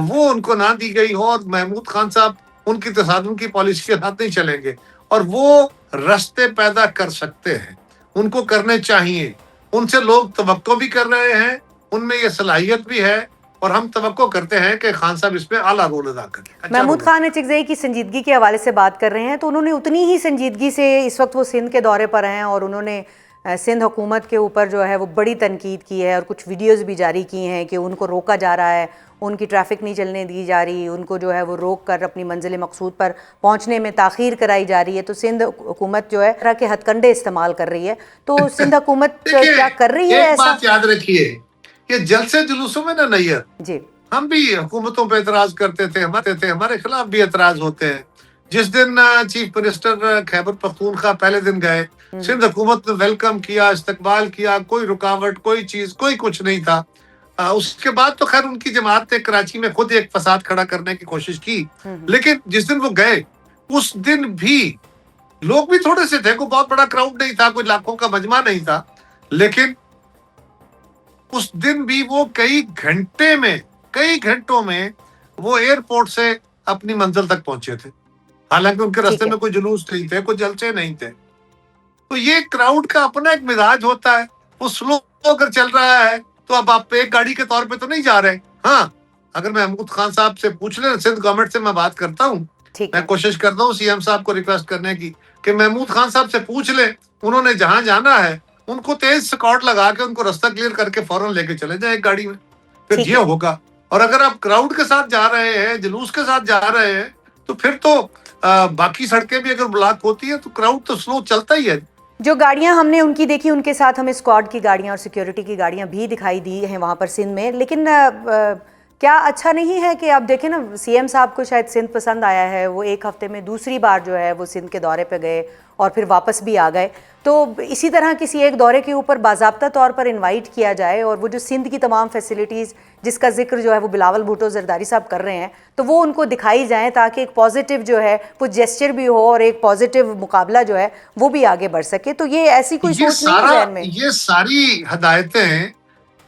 وہ ان کو نہ دی گئی ہو اور محمود خان صاحب ان کی تصادم کی پالیسی کے ساتھ نہیں چلیں گے، اور وہ رستے پیدا کر سکتے ہیں، ان کو کرنے چاہیے، ان سے لوگ توقع بھی کر رہے ہیں، ان میں یہ صلاحیت بھی ہے، اور ہم توقع کرتے ہیں کہ خان صاحب اس میں اعلیٰ رول ادا کریں۔ محمود خان اچکزئی کی سنجیدگی کے حوالے سے بات کر رہے ہیں، تو انہوں نے اتنی ہی سنجیدگی سے اس وقت وہ سندھ کے دورے پر ہیں، اور انہوں نے سندھ حکومت کے اوپر جو ہے وہ بڑی تنقید کی ہے، اور کچھ ویڈیوز بھی جاری کی ہیں کہ ان کو روکا جا رہا ہے، ان کی ٹریفک نہیں چلنے دی جا رہی، ان کو جو ہے وہ روک کر اپنی منزل مقصود پر پہنچنے میں تاخیر کرائی جا رہی ہے، تو سندھ حکومت جو ہے طرح کے ہتھ کنڈے استعمال کر رہی ہے، تو سندھ حکومت کیا کر رہی ہے ایک ایسا؟ بات یاد رکھیے کہ جلسے جلوسوں میں نا نیت، جی ہم بھی حکومتوں پہ اعتراض کرتے تھے، ہمارے خلاف بھی اعتراض ہوتے ہیں۔ جس دن چیف منسٹر خیبر پختونخوا پہلے دن گئے، سندھ حکومت نے ویلکم کیا، استقبال کیا، کوئی رکاوٹ، کوئی چیز، کوئی کچھ نہیں تھا۔ اس کے بعد تو خیر ان کی جماعت نے کراچی میں خود ایک فساد کھڑا کرنے کی کوشش کی، لیکن جس دن وہ گئے اس دن بھی لوگ بھی تھوڑے سے تھے، کوئی بہت بڑا کراؤڈ نہیں تھا، کوئی لاکھوں کا مجمع نہیں تھا، لیکن اس دن بھی وہ کئی گھنٹوں میں وہ ایئرپورٹ سے اپنی منزل تک پہنچے تھے، حالانکہ ان کے راستے میں کوئی جلوس نہیں تھے، کوئی جلسے نہیں تھے۔ تو یہ کراؤڈ کا اپنا ایک مزاج ہوتا ہے، وہ سلو اگر چل رہا ہے تو اب آپ ایک گاڑی کے طور پہ تو نہیں جا رہے۔ ہاں، اگر محمود خان صاحب سے پوچھ لیں، سندھ گورنمنٹ سے میں بات کرتا ہوں، میں کوشش کرتا ہوں سی ایم صاحب کو ریکویسٹ کرنے کی کہ محمود خان صاحب سے پوچھ لیں، انہوں نے جہاں جانا ہے ان کو تیز سکاٹ لگا کے ان کو راستہ کلیئر کر کے فوراً لے کے چلے جائیں ایک گاڑی میں، پھر یہ ہوگا۔ اور اگر آپ کراؤڈ کے ساتھ جا رہے ہیں، جلوس کے ساتھ جا رہے ہیں، تو پھر تو باقی سڑکیں بھی اگر بلاک ہوتی ہیں تو کراؤڈ تو سلو چلتا ہی ہے۔ جو گاڑیاں ہم نے ان کی دیکھی، ان کے ساتھ ہمیں اسکواڈ کی گاڑیاں اور سیکیورٹی کی گاڑیاں بھی دکھائی دی ہیں وہاں پر سندھ میں، لیکن کیا اچھا نہیں ہے کہ آپ دیکھیں نا، سی ایم صاحب کو شاید سندھ پسند آیا ہے، وہ ایک ہفتے میں دوسری بار جو ہے وہ سندھ کے دورے پہ گئے اور پھر واپس بھی آ گئے، تو اسی طرح کسی ایک دورے کے اوپر باضابطہ طور پر انوائٹ کیا جائے، اور وہ جو سندھ کی تمام فیسلٹیز جس کا ذکر جو ہے وہ بلاول بھٹو زرداری صاحب کر رہے ہیں، تو وہ ان کو دکھائی جائیں تاکہ ایک پازیٹیو جو ہے وہ جیسچر بھی ہو اور ایک پازیٹیو مقابلہ جو ہے وہ بھی آگے بڑھ سکے۔ تو یہ ایسی کوئی سوچ نہیں ہے ذہن میں؟ یہ ساری ہدایتیں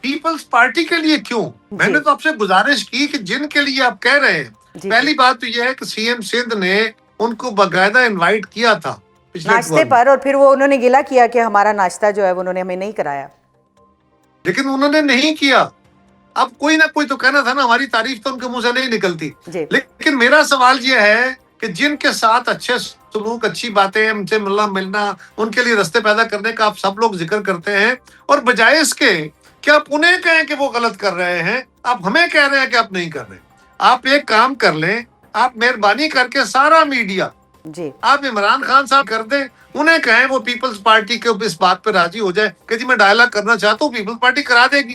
پیپلز پارٹی کے لیے کیوں؟ میں نے تو آپ سے گزارش کی کہ جن کے لیے آپ کہہ رہے ہیں، پہلی بات تو یہ ہے کہ سی ایم سندھ نے ان کو باقاعدہ انوائٹ کیا تھا ناشتے پر، اور پھر وہ انہوں نے گلہ کیا کہ ہمارا ناشتہ جو ہے انہوں نے ہمیں نہیں کرایا، لیکن انہوں نے نہیں کیا۔ اب کوئی نہ کوئی تو کہنا تھا نا، ہماری تعریف تو ان کے منہ سے نہیں نکلتی۔ لیکن میرا سوال یہ ہے کہ جن کے ساتھ اچھے سلوک، اچھی باتیں، ان سے ملنا، ان کے لیے رستے پیدا کرنے کا آپ سب لوگ ذکر کرتے ہیں، اور بجائے اس کے کہ آپ انہیں کہیں کہ وہ غلط کر رہے ہیں، آپ ہمیں کہہ رہے ہیں کہ آپ نہیں کر رہے۔ آپ ایک کام کر لیں، آپ مہربانی کر کے سارا میڈیا آپ عمران خان صاحب کر دیں، انہیں کہیں وہ پیپلز پارٹی کے اس بات پہ راضی ہو جائے کہ جی میں ڈائلاگ کرنا چاہتا ہوں، پیپلز پارٹی کرا دے گی،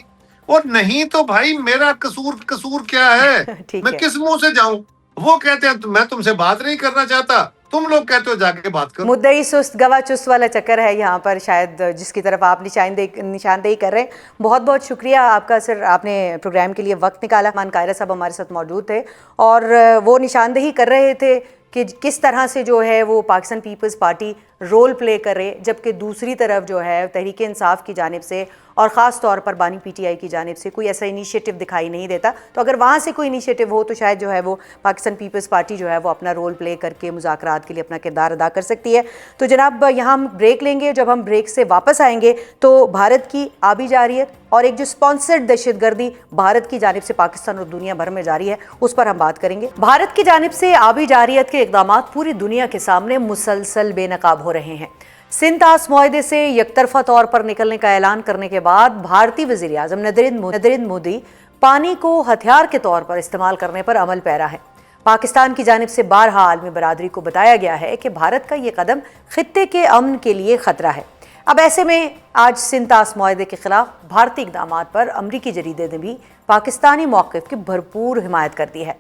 اور نہیں تو بھائی میرا قصور کیا ہے؟ میں کس منہ سے جاؤں؟ وہ کہتے ہیں میں تم سے بات نہیں کرنا چاہتا، تم لوگ کہتے ہو جا کے بات کرو۔ مدعی سست گواہ چست والا چکر ہے یہاں پر شاید، جس کی طرف آپ نشاندہی کر رہے ہیں۔ بہت بہت شکریہ آپ کا سر، آپ نے پروگرام کے لیے وقت نکالا۔ مان قائرہ صاحب ہمارے ساتھ موجود تھے اور وہ نشاندہی کر رہے تھے کہ کس طرح سے جو ہے وہ پاکستان پیپلز پارٹی رول پلے کرے، جبکہ دوسری طرف جو ہے تحریک انصاف کی جانب سے اور خاص طور پر بانی پی ٹی آئی کی جانب سے کوئی ایسا انیشیٹو دکھائی نہیں دیتا۔ تو اگر وہاں سے کوئی انیشیٹو ہو تو شاید جو ہے وہ پاکستان پیپلز پارٹی جو ہے وہ اپنا رول پلے کر کے مذاکرات کے لیے اپنا کردار ادا کر سکتی ہے۔ تو جناب یہاں ہم بریک لیں گے، جب ہم بریک سے واپس آئیں گے تو بھارت کی آبی جارحیت اور ایک جو سپانسرڈ دہشت گردی بھارت کی جانب سے پاکستان اور دنیا بھر میں جاری ہے، اس پر ہم بات کریں گے۔ بھارت کی جانب سے آبی جارحیت کے اقدامات پوری دنیا کے سامنے مسلسل بے نقاب ہو رہے ہیں۔ سندھ طاس معاہدے سے یک طرفہ طور پر نکلنے کا اعلان کرنے کے بعد بھارتی وزیر اعظم نریندر مودی پانی کو ہتھیار کے طور پر استعمال کرنے پر عمل پیرا ہے۔ پاکستان کی جانب سے بارہا عالمی برادری کو بتایا گیا ہے کہ بھارت کا یہ قدم خطے کے امن کے لیے خطرہ ہے۔ اب ایسے میں آج سندھ طاس معاہدے کے خلاف بھارتی اقدامات پر امریکی جریدے نے بھی پاکستانی موقف کی بھرپور حمایت کر دی ہے۔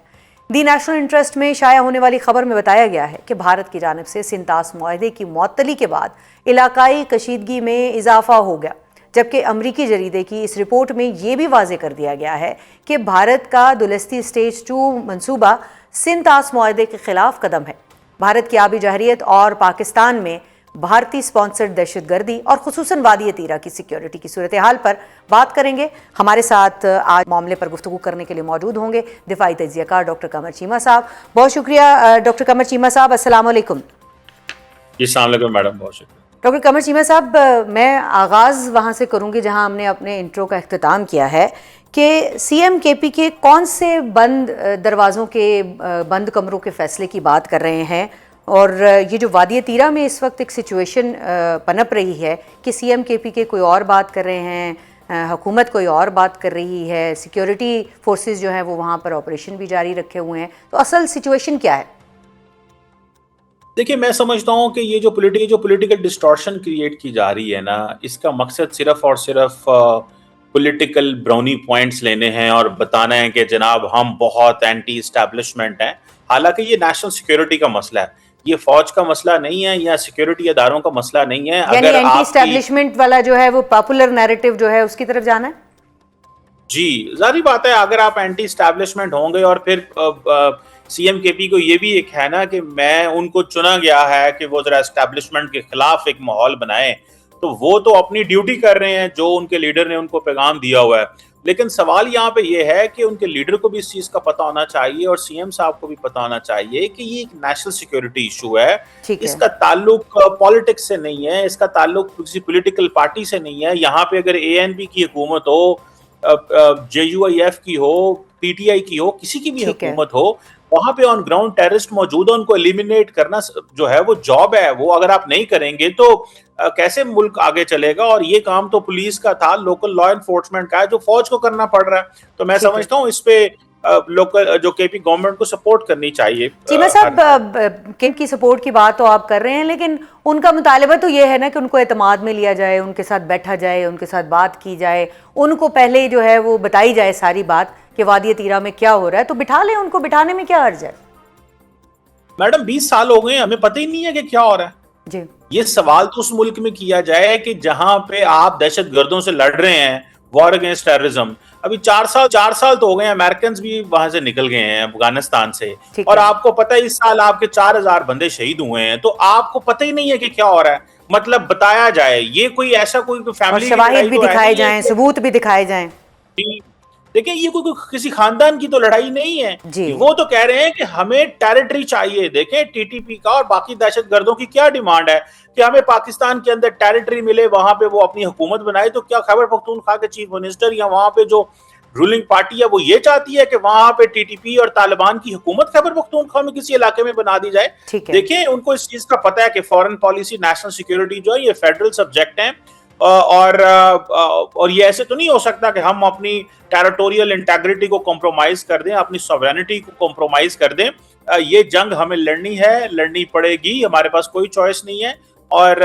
دی نیشنل انٹرسٹ میں شائع ہونے والی خبر میں بتایا گیا ہے کہ بھارت کی جانب سے سندھ طاس معاہدے کی معطلی کے بعد علاقائی کشیدگی میں اضافہ ہو گیا، جبکہ امریکی جریدے کی اس رپورٹ میں یہ بھی واضح کر دیا گیا ہے کہ بھارت کا دولستی سٹیج 2 منصوبہ سندھ طاس معاہدے کے خلاف قدم ہے۔ بھارت کی آبی جارحیت اور پاکستان میں بھارتی سپانسرڈ دہشت گردی اور خصوصاً وادی تیرہ کی سیکیورٹی کی صورتحال پر بات کریں گے. ہمارے ساتھ آج معاملے پر گفتگو کرنے کے لیے موجود ہوں گے دفاعی تجزیہ کار ڈاکٹر قمر چیمہ صاحب. بہت شکریہ ڈاکٹر قمر چیمہ صاحب. السلام علیکم. جی السلام علیکم میڈم, بہت شکریہ. ڈاکٹر قمر چیمہ صاحب, میں آغاز وہاں سے کروں گی جہاں ہم نے اپنے انٹرو کا اختتام کیا ہے کہ سی ایم کے پی کے کون سے بند دروازوں کے بند کمروں کے فیصلے کی بات کر رہے ہیں, اور یہ جو وادی تیرہ میں اس وقت ایک سچویشن پنپ رہی ہے کہ سی ایم کے پی کے کوئی اور بات کر رہے ہیں, حکومت کوئی اور بات کر رہی ہے, سیکیورٹی فورسز جو ہیں وہ وہاں پر آپریشن بھی جاری رکھے ہوئے ہیں, تو اصل سچویشن کیا ہے؟ دیکھیے میں سمجھتا ہوں کہ یہ جو پولیٹیکل ڈسٹورشن کریٹ کی جا رہی ہے نا, اس کا مقصد صرف اور صرف پولیٹیکل براؤنی پوائنٹس لینے ہیں اور بتانا ہے کہ جناب ہم بہت اینٹی اسٹیبلشمنٹ ہیں. حالانکہ یہ نیشنل سیکیورٹی کا مسئلہ ہے, یہ فوج کا مسئلہ نہیں ہے یا سیکیورٹی اداروں کا مسئلہ نہیں ہے. یعنی اگر اینٹی اسٹیبلشمنٹ والا جو ہے وہ پاپولر نیریٹو جو ہے اس کی طرف جانا ہے. جی ظاہری بات ہے, اگر آپ اینٹی اسٹیبلشمنٹ ہوں گے اور پھر سی ایم کے پی کو یہ بھی ایک ہے نا کہ میں ان کو چنا گیا ہے کہ وہ ذرا اسٹیبلشمنٹ کے خلاف ایک ماحول بنائیں, تو وہ تو اپنی ڈیوٹی کر رہے ہیں جو ان کے لیڈر نے ان کو پیغام دیا ہوا ہے. لیکن سوال یہاں پہ یہ ہے کہ ان کے لیڈر کو بھی اس چیز کا پتہ ہونا چاہیے اور سی ایم صاحب کو بھی پتہ ہونا چاہیے کہ یہ ایک نیشنل سیکیورٹی ایشو ہے. اس کا تعلق پالیٹکس سے نہیں ہے, اس کا تعلق کسی پولیٹیکل پارٹی سے نہیں ہے. یہاں پہ اگر اے این پی کی حکومت ہو, جے یو آئی ایف کی ہو, پی ٹی آئی کی ہو, کسی کی بھی حکومت ہو, وہاں پہ آن گراؤنڈ ٹیررسٹ موجود ہے, ان کو ایلیمینیٹ کرنا جو ہے وہ جاب ہے. وہ اگر آپ نہیں کریں گے تو کیسے ملک آگے چلے گا؟ اور یہ کام تو پولیس کا تھا, لوکل لا انفورسمنٹ کا ہے, جو فوج کو کرنا پڑ رہا ہے. تو میں سمجھتا ہوں اس پہ لوکل جو کے پی گورنمنٹ کو سپورٹ کرنی چاہیے. چیمہ صاحب, کن کی سپورٹ کی بات تو آپ کر رہے ہیں, لیکن ان کا مطالبہ تو یہ ہے نا کہ ان کو اعتماد میں لیا جائے, ان کے ساتھ بیٹھا جائے, ان کے ساتھ بات کی جائے, ان کو پہلے جو ہے وہ بتائی جائے ساری بات کہ وادی تیرہ میں کیا ہو رہا ہے. تو بٹھا لیں ان کو, بٹھانے میں کیا عرض ہے؟ میڈم 20 سال ہو گئے, ہمیں پتہ ہی نہیں ہے کہ کیا ہو رہا ہے. جی یہ سوال تو اس ملک میں کیا جائے کہ جہاں پہ آپ دہشت گردوں سے لڑ رہے ہیں, وار اگینسٹ ٹیررزم. ابھی 4 سال تو ہو گئے ہیں, امریکنز بھی وہاں سے نکل گئے ہیں افغانستان سے, اور آپ کو پتہ ہے اس سال آپ کے 4000 بندے شہید ہوئے ہیں. تو آپ کو پتہ ہی نہیں ہے کہ کیا ہو رہا ہے. مطلب بتایا جائے, یہ کوئی ایسا کوئی فیملی, شواہد بھی دکھائے جائیں, ثبوت بھی دکھائے جائیں. دیکھیں یہ کوئی کسی خاندان کی تو لڑائی نہیں ہے. وہ تو کہہ رہے ہیں کہ ہمیں ٹیریٹری چاہیے. دیکھیں ٹی ٹی پی کا اور باقی دہشت گردوں کی کیا ڈیمانڈ ہے کہ ہمیں پاکستان کے اندر ٹیریٹری ملے, وہاں پہ وہ اپنی حکومت بنائے. تو کیا خیبر پختونخوا کے چیف منسٹر یا وہاں پہ جو رولنگ پارٹی ہے وہ یہ چاہتی ہے کہ وہاں پہ ٹی ٹی پی اور طالبان کی حکومت خیبر پختونخوا میں کسی علاقے میں بنا دی جائے؟ دیکھیں ان کو اس چیز کا پتہ ہے کہ فارن پالیسی, نیشنل سیکیورٹی جو ہے یہ فیڈرل سبجیکٹ ہیں, اور یہ ایسے تو نہیں ہو سکتا کہ ہم اپنی ٹیریٹوریل انٹیگریٹی کو کمپرومائز کر دیں, اپنی سوورینٹی کو کمپرومائز کر دیں. یہ جنگ ہمیں لڑنی ہے, لڑنی پڑے گی, ہمارے پاس کوئی چوائس نہیں ہے. اور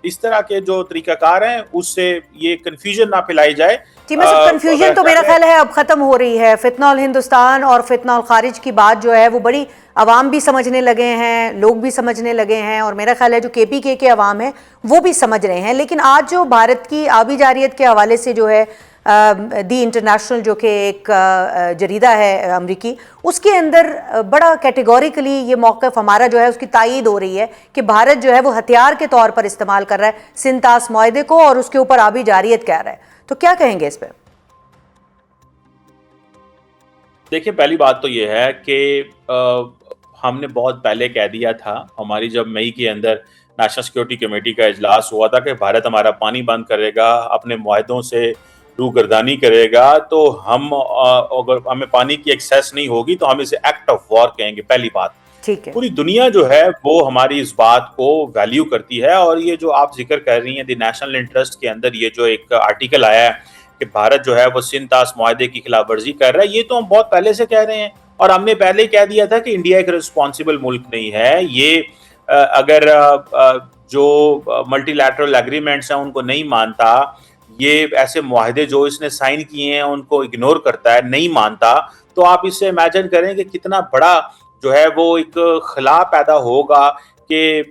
اس طرح کے جو طریقہ کار ہیں اس سے یہ کنفیوژن نہ پھیلائی جائے. کنفیوژن تو میرا خیال ہے اب ختم ہو رہی ہے. فتنہ الہندوستان اور فتنہ الخارج کی بات جو ہے وہ بڑی عوام بھی سمجھنے لگے ہیں, لوگ بھی سمجھنے لگے ہیں, اور میرا خیال ہے جو کے پی کے عوام ہیں وہ بھی سمجھ رہے ہیں. لیکن آج جو بھارت کی آبی جارحیت کے حوالے سے جو ہے دی انٹرنیشنل جو کہ ایک جریدہ ہے امریکی, اس کے اندر بڑا کیٹیگوریکلی یہ موقف ہمارا جو ہے اس کی تائید ہو رہی ہے کہ بھارت جو ہے وہ ہتھیار کے طور پر استعمال کر رہا ہے سنتاس معاہدے کو, اور اس کے اوپر آبی جارحیت کہہ رہا ہے. تو کیا کہیں گے اس پہ؟ دیکھیں پہلی بات تو یہ ہے کہ ہم نے بہت پہلے کہہ دیا تھا, ہماری جب مئی کے اندر نیشنل سیکیورٹی کمیٹی کا اجلاس ہوا تھا کہ بھارت ہمارا پانی بند کرے گا, اپنے معاہدوں سے روگردانی کرے گا, تو ہم اگر ہمیں پانی کی ایکسیس نہیں ہوگی تو ہم اسے ایکٹ آف وار کہیں گے. پہلی بات, پوری دنیا جو ہے وہ ہماری اس بات کو ویلیو کرتی ہے. اور یہ جو آپ ذکر کر رہی ہیں دی نیشنل انٹرسٹ کے اندر یہ جو ایک آرٹیکل آیا ہے کہ بھارت جو ہے وہ سنتاس معاہدے کی خلاف ورزی کر رہا ہے, یہ تو ہم بہت پہلے سے کہہ رہے ہیں. اور ہم نے پہلے ہی کہہ دیا تھا کہ انڈیا ایک رسپانسبل ملک نہیں ہے. یہ اگر جو ملٹی لیٹرل ایگریمنٹس ہیں ان کو نہیں مانتا, یہ ایسے معاہدے جو اس نے سائن کیے ہیں ان کو اگنور کرتا ہے, نہیں مانتا, تو آپ اس سے امیجن کریں کہ کتنا بڑا جو ہے وہ ایک خلا پیدا ہوگا کہ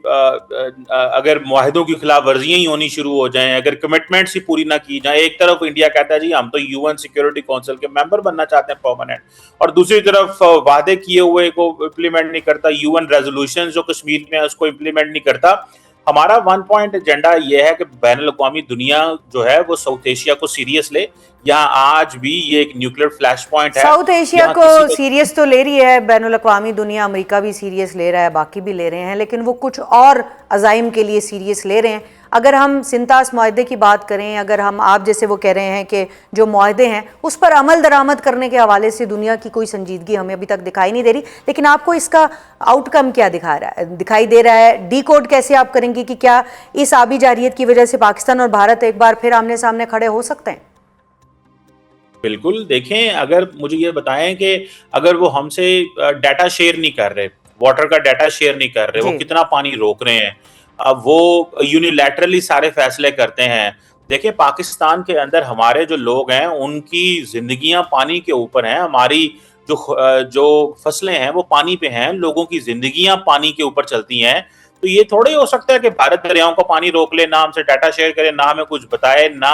اگر معاہدوں کی خلاف ورزیاں ہی ہونی شروع ہو جائیں, اگر کمٹمنٹس ہی پوری نہ کی جائیں. ایک طرف انڈیا کہتا ہے جی ہم تو یو این سیکیورٹی کونسل کے ممبر بننا چاہتے ہیں پرماننٹ, اور دوسری طرف وعدے کیے ہوئے کو امپلیمنٹ نہیں کرتا, یو این ریزولوشن جو کشمیر میں ہے اس کو امپلیمنٹ نہیں کرتا. ہمارا 1 پوائنٹ ایجنڈا یہ ہے کہ بین الاقوامی دنیا جو ہے وہ ساؤتھ ایشیا کو سیریس لے. یہاں آج بھی یہ ایک نیوکلیر فلیش پوائنٹ ہے. ساؤتھ ایشیا کو سیریس تو لے رہی ہے بین الاقوامی دنیا, امریکہ بھی سیریس لے رہا ہے, باقی بھی لے رہے ہیں, لیکن وہ کچھ اور عزائم کے لیے سیریس لے رہے ہیں. اگر ہم سنتاس معاہدے کی بات کریں, اگر ہم آپ جیسے وہ کہہ رہے ہیں کہ جو معاہدے ہیں اس پر عمل درآمد کرنے کے حوالے سے دنیا کی کوئی سنجیدگی ہمیں ابھی تک دکھائی نہیں دے رہی, لیکن آپ کو اس کا آؤٹ کم کیا دکھائی دے رہا ہے؟ ڈی کوڈ کیسے آپ کریں گے کہ کیا اس آبی جارحیت کی وجہ سے پاکستان اور بھارت ایک بار پھر آمنے سامنے کھڑے ہو سکتے ہیں؟ بالکل. دیکھیں, اگر مجھے یہ بتائیں کہ اگر وہ ہم سے ڈیٹا شیئر نہیں کر رہے, واٹر کا ڈیٹا شیئر نہیں کر رہے, وہ کتنا پانی روک رہے ہیں, وہ یونیلیٹرلی سارے فیصلے کرتے ہیں. دیکھیں, پاکستان کے اندر ہمارے جو لوگ ہیں ان کی زندگیاں پانی کے اوپر ہیں, ہماری جو فصلیں ہیں وہ پانی پہ ہیں, لوگوں کی زندگیاں پانی کے اوپر چلتی ہیں. تو یہ تھوڑا ہی ہو سکتا ہے کہ بھارت دریاؤں کا پانی روک لے, نہ ہم سے ڈیٹا شیئر کرے, نہ ہمیں کچھ بتائے, نہ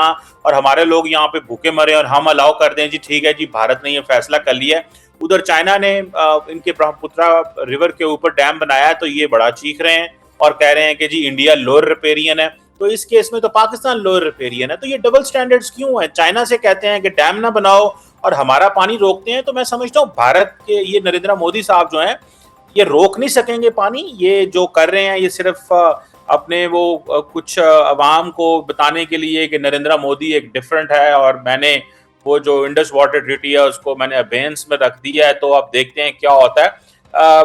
اور ہمارے لوگ یہاں پہ بھوکے مرے اور ہم الاؤ کر دیں جی ٹھیک ہے جی بھارت نے یہ فیصلہ کر لیا ہے. ادھر چائنا نے ان کے برہمپترا ریور کے اوپر ڈیم بنایا ہے تو یہ بڑا چیخ رہے ہیں اور کہہ رہے ہیں کہ جی انڈیا لوور ریپیرین ہے. تو اس کیس میں تو پاکستان لوور ریپیرین ہے. تو یہ ڈبل سٹینڈرڈز کیوں ہیں؟ چائنا سے کہتے ہیں کہ ڈیم نہ بناؤ اور ہمارا پانی روکتے ہیں. تو میں سمجھتا ہوں بھارت کے یہ نریندر مودی صاحب جو ہیں یہ روک نہیں سکیں گے پانی. یہ جو کر رہے ہیں یہ صرف اپنے وہ کچھ عوام کو بتانے کے لیے کہ نریندر مودی ایک ڈیفرنٹ ہے, اور میں نے وہ جو انڈس واٹر ٹریٹی ہے اس کو میں نے ابینس میں رکھ دیا ہے. تو اب دیکھتے ہیں کیا ہوتا ہے.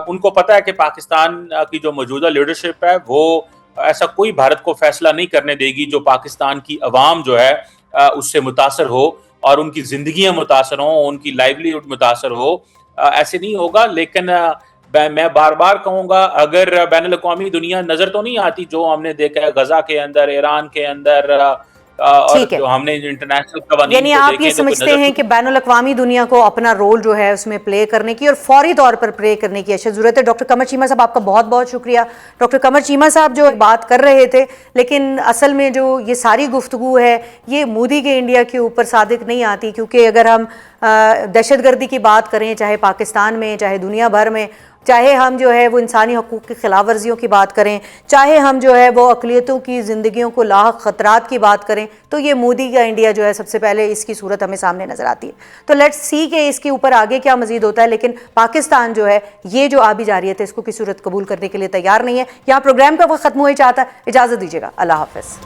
ان کو پتا ہے کہ پاکستان کی جو موجودہ لیڈرشپ ہے وہ ایسا کوئی بھارت کو فیصلہ نہیں کرنے دے گی جو پاکستان کی عوام جو ہے اس سے متاثر ہو اور ان کی زندگیاں متاثر ہوں, ان کی لائیولی ہوڈ متاثر ہو. ایسے نہیں ہوگا. لیکن میں بار بار کہوں گا, اگر بین الاقوامی دنیا نظر تو نہیں آتی جو ہم نے دیکھا ہے غزہ کے اندر, ایران کے اندر, اور جو ہم نے انٹرنیشنل قوانین یعنی آپ یہ سمجھتے ہیں کہ بین الاقوامی دنیا کو اپنا رول جو ہے اس میں پلے کرنے کی اور فوری طور پر پلے کرنے کی اشد ضرورت ہے. ڈاکٹر قمر چیمہ صاحب آپ کا بہت بہت شکریہ. ڈاکٹر قمر چیمہ صاحب جو بات کر رہے تھے, لیکن اصل میں جو یہ ساری گفتگو ہے یہ مودی کے انڈیا کے اوپر صادق نہیں آتی, کیونکہ اگر ہم دہشت گردی کی بات کریں چاہے پاکستان میں چاہے دنیا بھر میں, چاہے ہم جو ہے وہ انسانی حقوق کی خلاف ورزیوں کی بات کریں, چاہے ہم جو ہے وہ اقلیتوں کی زندگیوں کو لاحق خطرات کی بات کریں, تو یہ مودی کا انڈیا جو ہے سب سے پہلے اس کی صورت ہمیں سامنے نظر آتی ہے. تو لیٹس سی کہ اس کے اوپر آگے کیا مزید ہوتا ہے. لیکن پاکستان جو ہے یہ جو آبی جارحیت ہے اس کو کسی صورت قبول کرنے کے لیے تیار نہیں ہے. یہاں پروگرام کا وقت ختم ہوئے چاہتا ہے. اجازت دیجیے گا. اللہ حافظ.